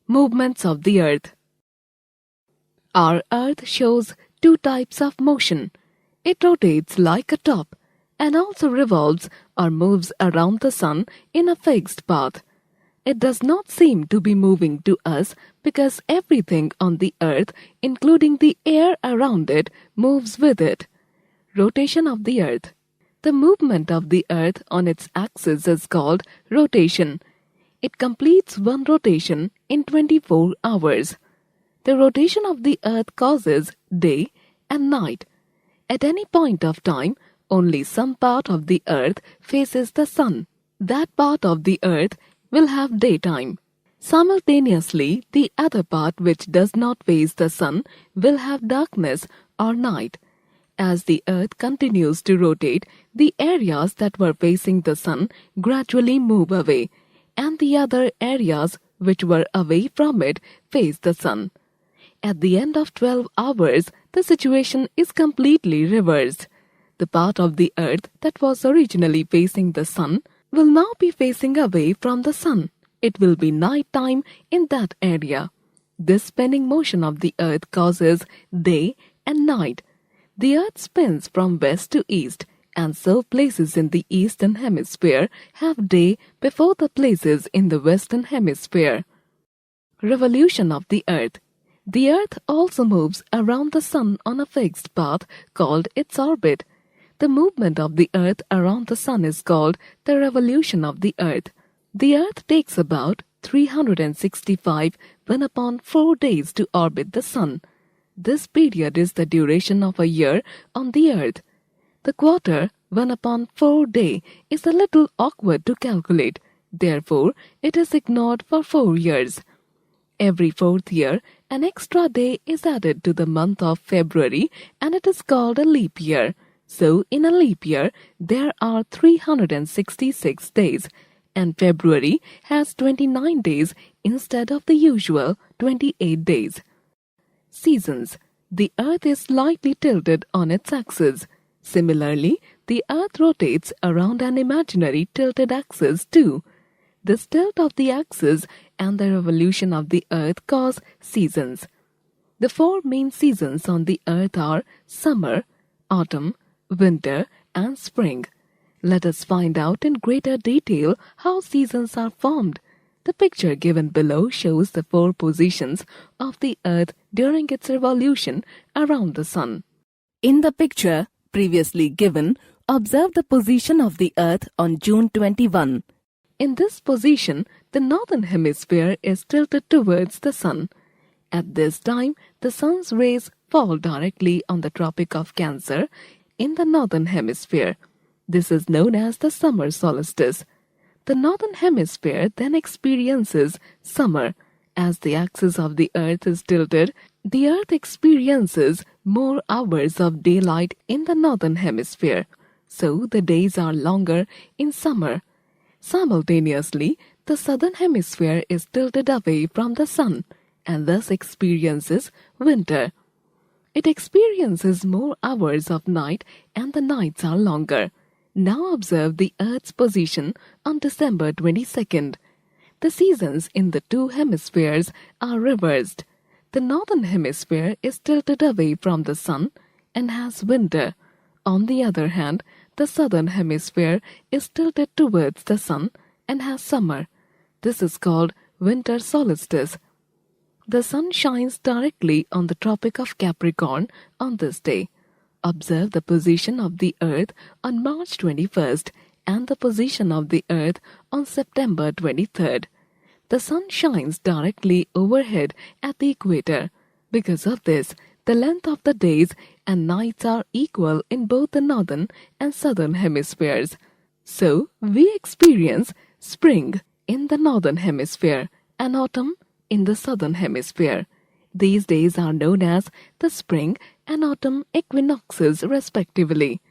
Movements of the Earth. Our Earth shows two types of motion. It rotates like a top and also revolves or moves around the sun in a fixed path. It does not seem to be moving to us because everything on the Earth, including the air around it, moves with it. Rotation of the Earth. The movement of the Earth on its axis is called rotation. It completes one rotation in 24 hours. The rotation of the Earth causes day and night. At any point of time, only some part of the Earth faces the sun. That part of the Earth will have daytime. Simultaneously, the other part which does not face the sun will have darkness or night. As the Earth continues to rotate, the areas that were facing the sun gradually move away, and the other areas which were away from it face the sun. At the end of 12 hours, the situation is completely reversed. The part of the Earth that was originally facing the sun will now be facing away from the sun. It will be night time in that area. This spinning motion of the Earth causes day and night. The Earth spins from west to east, and so places in the eastern hemisphere have day before the places in the western hemisphere. Revolution of the Earth. The Earth also moves around the sun on a fixed path called its orbit. The movement of the Earth around the sun is called the revolution of the Earth. The Earth takes about 365 upon 4 days to orbit the sun. This period is the duration of a year on the Earth. The quarter 1 upon 4 day is a little awkward to calculate. Therefore, it is ignored for 4 years. Every 4th year, an extra day is added to the month of February, and it is called a leap year. So, in a leap year, there are 366 days, and February has 29 days instead of the usual 28 days. Seasons. The Earth is slightly tilted on its axis. Similarly, the Earth rotates around an imaginary tilted axis too. This tilt of the axis and the revolution of the Earth cause seasons. The 4 main seasons on the Earth are summer, autumn, winter, and spring. Let us find out in greater detail how seasons are formed. The picture given below shows the 4 positions of the Earth during its revolution around the sun. In the picture previously given, observe the position of the Earth on June 21. In this position, the northern hemisphere is tilted towards the sun. At this time, the sun's rays fall directly on the Tropic of Cancer in the northern hemisphere. This is known as the summer solstice. The northern hemisphere then experiences summer. As the axis of the Earth is tilted, the Earth experiences more hours of daylight in the northern hemisphere. So the days are longer in summer. Simultaneously, the southern hemisphere is tilted away from the sun and thus experiences winter. It experiences more hours of night and the nights are longer. Now observe the Earth's position on December 22nd. The seasons in the 2 hemispheres are reversed. The northern hemisphere is tilted away from the sun and has winter. On the other hand, the southern hemisphere is tilted towards the sun and has summer. This is called winter solstice. The sun shines directly on the Tropic of Capricorn on this day. Observe the position of the Earth on March 21st and the position of the Earth on September 23rd. The sun shines directly overhead at the equator. Because of this, the length of the days and nights are equal in both the northern and southern hemispheres. So, we experience spring in the northern hemisphere and autumn in the southern hemisphere. These days are known as the spring and autumn equinoxes respectively.